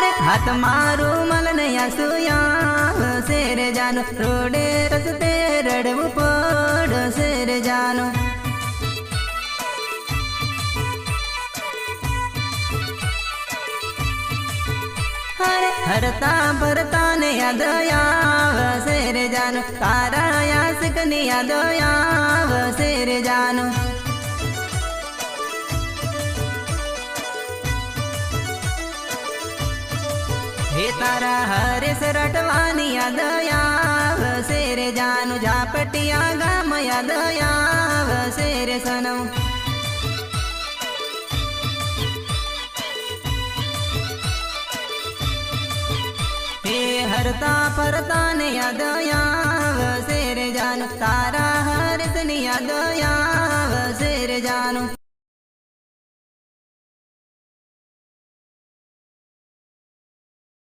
हाथ मारू मलन सुया शेर जानो रोडे रस्ते रड़वू पड़ शेर जानो हरता भरता ने याद शेर जानो तारा यासिक ने याद शेर जानो हे तारा हरे सरटवानी याद शेर जानो झापटिया गाम याद शेर सनो हे हरता परता ने याद शेर जानो तारा हरिस ने याद